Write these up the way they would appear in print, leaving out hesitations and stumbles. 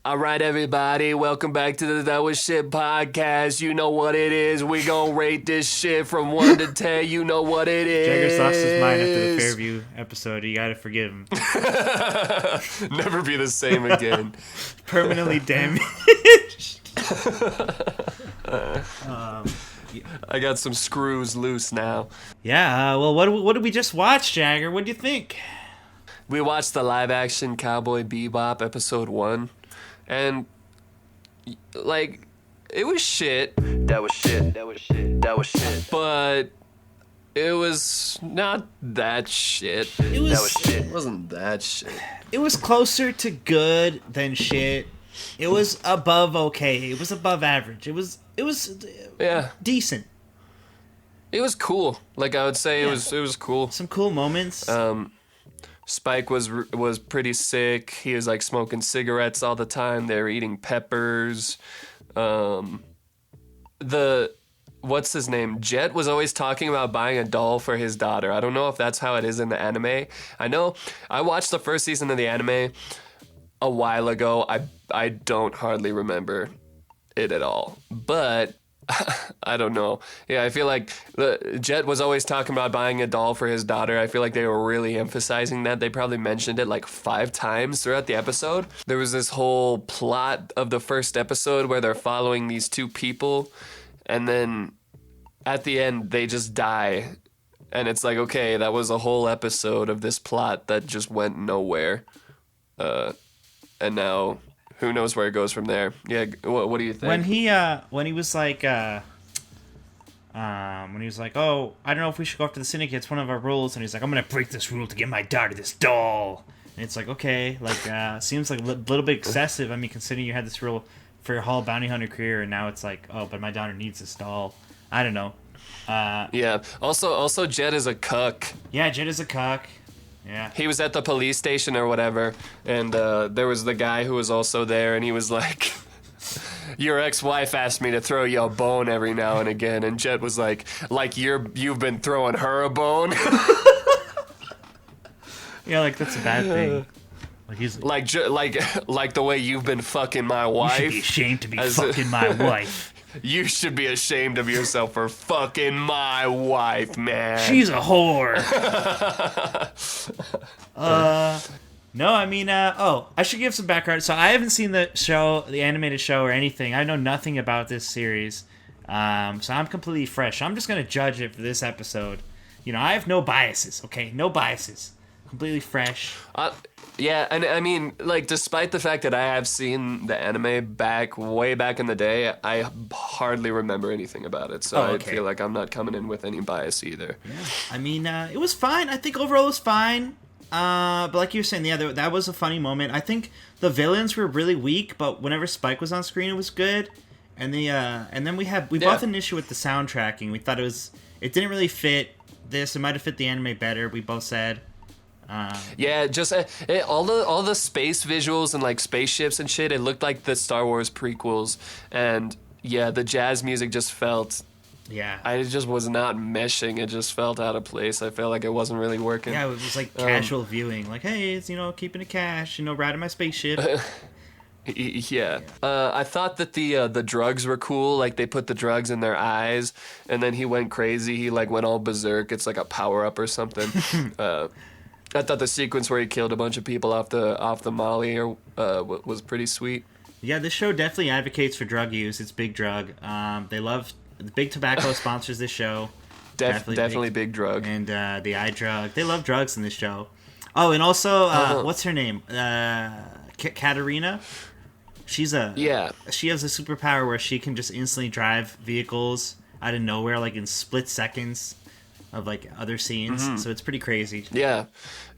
All right, everybody, welcome back to the That Was Shit podcast. You know what it is. We gonna rate this shit from 1 to 10. You know what it is. Jagger's lost his mind after the Fairview episode. You gotta forgive him. Never be the same again. Permanently damaged. I got some screws loose now. Yeah, well, what did we just watch, Jagger? What do you think? We watched the live-action Cowboy Bebop episode 1, and, like, it was shit. That was shit. But it was not that shit. That was shit. It wasn't that shit. It was closer to good than shit. It was above okay. It was above average. It was decent. It was cool. Like, I would say it was cool. Some cool moments. Spike was pretty sick. He was like smoking cigarettes all the time. They were eating peppers. What's his name? Jet was always talking about buying a doll for his daughter. I don't know if that's how it is in the anime. I know I watched the first season of the anime a while ago. I don't hardly remember it at all. But I don't know. Yeah, I feel like Jet was always talking about buying a doll for his daughter. I feel like they were really emphasizing that. They probably mentioned it like 5 times throughout the episode. There was this whole plot of the first episode where they're following these 2 people, and then at the end they just die. And it's like, okay, that was a whole episode of this plot that just went nowhere. And now who knows where it goes from there? Yeah, what do you think? When he was like, oh, I don't know if we should go after the syndicate. It's one of our rules, and he's like, I'm gonna break this rule to get my daughter this doll. And it's like, okay, like seems like a little bit excessive. I mean, considering you had this rule for your whole bounty hunter career, and now it's like, oh, but my daughter needs this doll. I don't know. Yeah. Also, Jet is a cuck. Yeah, Jet is a cuck. Yeah. He was at the police station or whatever, and there was the guy who was also there, and he was like, your ex-wife asked me to throw you a bone every now and again, and Jet was like you've been throwing her a bone? Yeah, like, that's a bad thing. Like, he's like the way you've been fucking my wife. You should be ashamed to be fucking my wife. You should be ashamed of yourself for fucking my wife, man. She's a whore. No, I mean, I should give some background. So I haven't seen the show, the animated show or anything. I know nothing about this series. So I'm completely fresh. I'm just going to judge it for this episode. You know, I have no biases, okay? No biases. Completely fresh. Yeah, and I mean, like, despite the fact that I have seen the anime way back in the day, I hardly remember anything about it. So okay. I feel like I'm not coming in with any bias either. Yeah. I mean, it was fine. I think overall it was fine. But like you were saying, yeah, that was a funny moment. I think the villains were really weak, but whenever Spike was on screen, it was good. And then we both had an issue with the soundtracking. We thought it didn't really fit this. It might have fit the anime better. We both said. Yeah, just all the space visuals and like spaceships and shit. It looked like the Star Wars prequels, and yeah, the jazz music just felt. Yeah. It just was not meshing. It just felt out of place. I felt like it wasn't really working. Yeah, it was like casual viewing. Like, hey, it's keeping it cash. Riding my spaceship. Yeah. I thought that the drugs were cool. Like, they put the drugs in their eyes, and then he went crazy. He like went all berserk. It's like a power up or something. I thought the sequence where he killed a bunch of people off the Molly was pretty sweet. Yeah, this show definitely advocates for drug use. It's big drug. They love Big Tobacco sponsors this show. Definitely big drug. And the eye drug. They love drugs in this show. Oh, and also, what's her name? Katarina. She has a superpower where she can just instantly drive vehicles out of nowhere, like in split seconds of like other scenes. Mm-hmm. So it's pretty crazy. Yeah.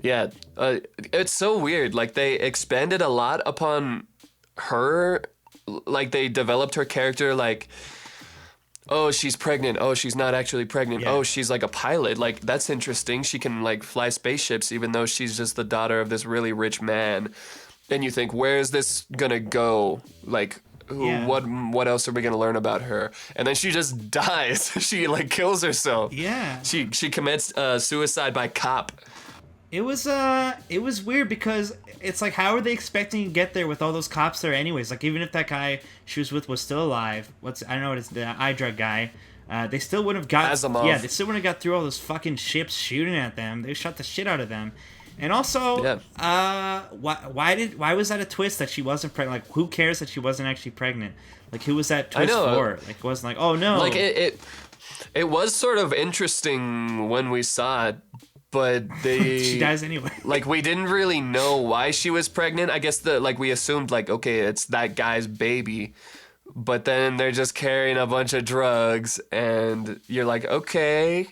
It's so weird. Like, they expanded a lot upon her. Like, they developed her character like, oh, she's pregnant. Oh, she's not actually pregnant. Yeah. Oh, she's like a pilot. Like, that's interesting. She can like fly spaceships even though she's just the daughter of this really rich man. And you think, where is this gonna go? Like, what else are we gonna learn about her? And then she just dies. She like kills herself. Yeah. She commits suicide by cop. It was weird because it's like, how are they expecting to get there with all those cops there anyways? Like, even if that guy she was with was still alive, I don't know what it's, the eye drug guy, they still wouldn't have got, Asimov. yeah, they still wouldn't have got through all those fucking ships shooting at them. They shot the shit out of them. And also, why was that a twist that she wasn't pregnant? Like, who cares that she wasn't actually pregnant? Like, who was that twist for? Like, it wasn't like, oh no. Like, it was sort of interesting when we saw it, but she dies anyway. Like, we didn't really know why she was pregnant. I guess we assumed, like, okay, it's that guy's baby. But then they're just carrying a bunch of drugs, and you're like, okay.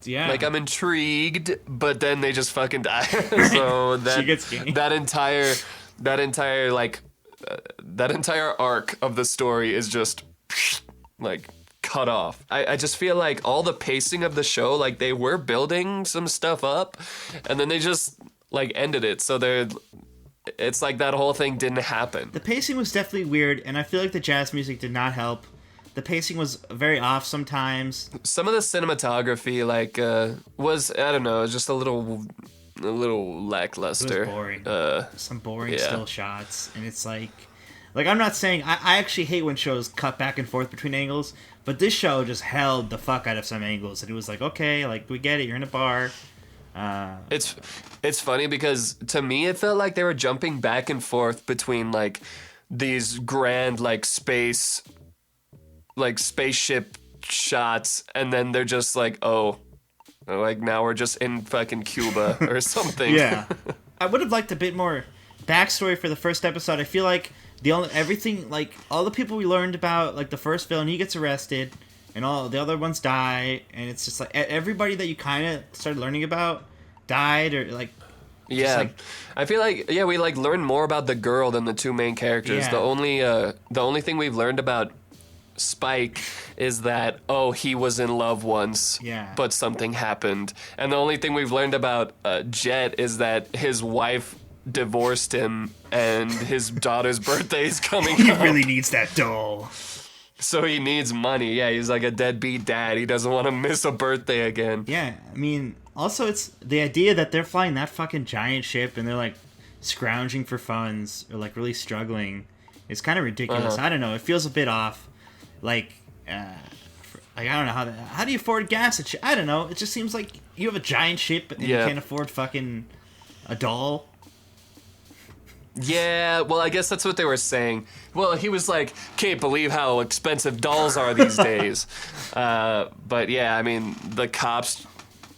Yeah. Like, I'm intrigued, but then they just fucking die. So she gets game. that entire arc of the story is just, like, cut off. I just feel like all the pacing of the show, like, they were building some stuff up, and then they just, like, ended it. So it's like that whole thing didn't happen. The pacing was definitely weird, and I feel like the jazz music did not help. The pacing was very off sometimes. Some of the cinematography, like, was, I don't know, just a little lackluster. It was boring. Some boring still shots, and it's like I'm not saying I actually hate when shows cut back and forth between angles, but this show just held the fuck out of some angles, and it was like, okay, like, we get it, you're in a bar. It's funny because to me it felt like they were jumping back and forth between, like, these grand, like, spaceship shots, and then they're just like, oh, like, now we're just in fucking Cuba or something. Yeah. I would have liked a bit more backstory for the first episode. I feel like all the people we learned about, like, the first villain, he gets arrested, and all the other ones die, and it's just like everybody that you kind of started learning about died, or like, yeah, like, I feel like, yeah, we, like, learned more about the girl than the two main characters. Yeah. The only thing we've learned about Spike is that, oh, he was in love once, but something happened. And the only thing we've learned about Jet is that his wife divorced him, and his daughter's birthday is coming he up. really needs that doll. So he needs money. Yeah, he's like a deadbeat dad. He doesn't want to miss a birthday again. Yeah, I mean, also it's the idea that they're flying that fucking giant ship and they're, like, scrounging for funds, or, like, really struggling. It's kind of ridiculous. I don't know. It feels a bit off. Like, I don't know how do you afford gas and shit? I don't know. It just seems like you have a giant ship and you can't afford fucking a doll. Yeah, well, I guess that's what they were saying. Well, he was like, can't believe how expensive dolls are these days. But yeah, I mean, the cops,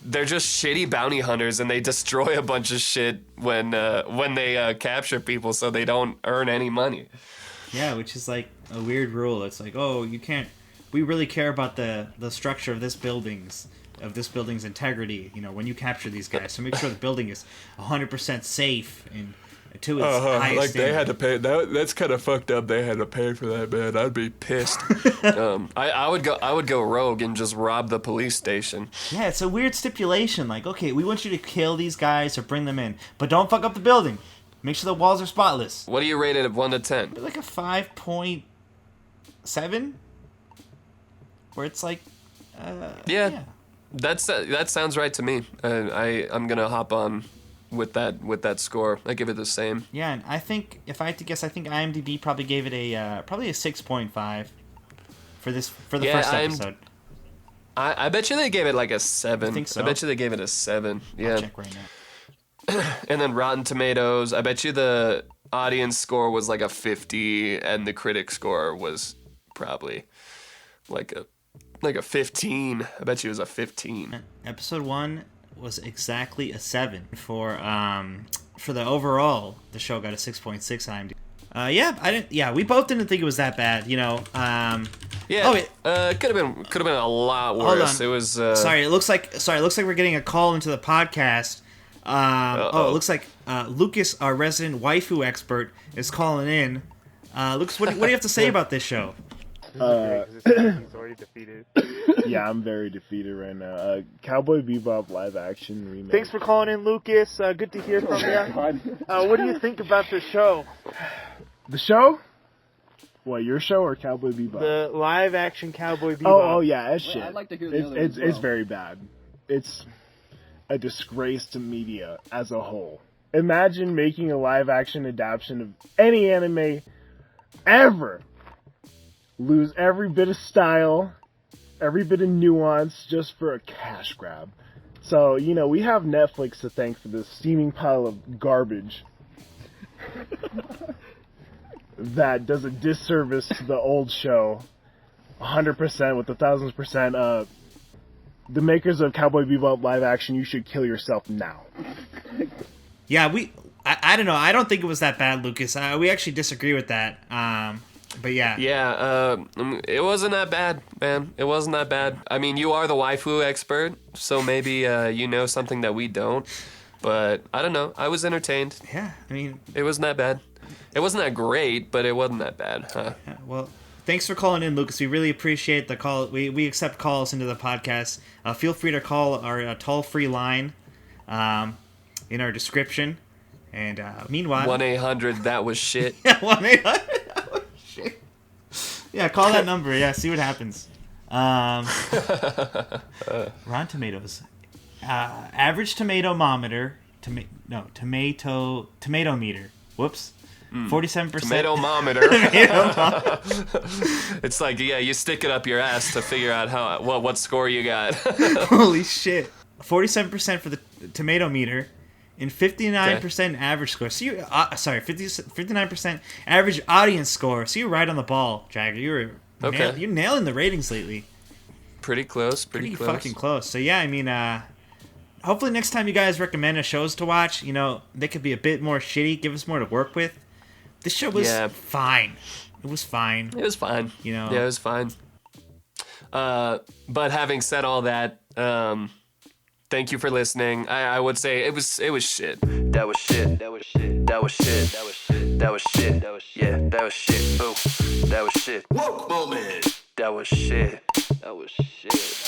they're just shitty bounty hunters, and they destroy a bunch of shit when they capture people, so they don't earn any money. Yeah, which is like a weird rule. It's like, oh, you can't. We really care about the structure of this building's integrity. You know, when you capture these guys, so make sure the building is 100% safe and to its highest like standard. They had to pay. That's kind of fucked up. They had to pay for that, man. I'd be pissed. I would go rogue and just rob the police station. Yeah, it's a weird stipulation. Like, okay, we want you to kill these guys or bring them in, but don't fuck up the building. Make sure the walls are spotless. What do you rate it of 1 to 10? Like a 5.7, where it's like, yeah. That sounds right to me. I'm gonna hop on with that score. I give it the same. Yeah, and I think, if I had to guess, I think IMDb probably gave it a 6.5 for the first episode. I bet you they gave it like a 7. I think so. I bet you they gave it a 7. Yeah. I'll check right now. And then Rotten Tomatoes, I bet you the audience score was like a 50, and the critic score was probably like a 15. I bet you it was a 15. Episode 1 was exactly a 7 for the overall. The show got a 6.6 on IMDb. We both didn't think it was that bad, you know. Could have been a lot worse. It was Sorry, it looks like we're getting a call into the podcast. It looks like Lucas, our resident waifu expert, is calling in. Lucas, what do you have to say about this show? He's already defeated. Yeah, I'm very defeated right now. Cowboy Bebop live action remake. Thanks for calling in, Lucas. Good to hear from you. What do you think about the show? The show? What, your show or Cowboy Bebop? The live action Cowboy Bebop. Oh yeah, that's shit. I'd like to hear the other as It's well. very bad. a disgrace to media as a whole. Imagine making a live-action adaptation of any anime ever. Lose every bit of style, every bit of nuance, just for a cash grab. So, we have Netflix to thank for this steaming pile of garbage that does a disservice to the old show 100% with 1,000%. The makers of Cowboy Bebop live action, you should kill yourself now. Yeah, I don't know. I don't think it was that bad, Lucas. We actually disagree with that. But yeah. Yeah, it wasn't that bad, man. It wasn't that bad. I mean, you are the waifu expert, so maybe you know something that we don't. But I don't know. I was entertained. Yeah, I mean... It wasn't that bad. It wasn't that great, but it wasn't that bad, huh? Yeah, well, thanks for calling in, Lucas. We really appreciate the call. We accept calls into the podcast. Feel free to call our toll-free line in our description. And meanwhile... 1-800-that-was-shit. Yeah, 1-800-that-was-shit. Yeah, call that number. Yeah, see what happens. Rotten Tomatoes. Average tomatometer. Tomato meter. Whoops. 47%. Tomatometer. It's like, yeah, you stick it up your ass to figure out what score you got. Holy shit. 47% for the tomato meter and 59% average score. So 59% average audience score. So you're right on the ball, Jagger. You're nailing the ratings lately. Pretty close. Pretty close. Fucking close. So yeah, I mean, hopefully next time you guys recommend us shows to watch, they could be a bit more shitty, give us more to work with. This show was fine. It was fine. It was fine. Yeah, it was fine. But having said all that, thank you for listening. I would say it was shit. That was shit. That was shit. That was shit. That was shit. That was shit. That was shit. Yeah, that was shit. Oh, that was shit. Woke moment. That was shit. That was shit.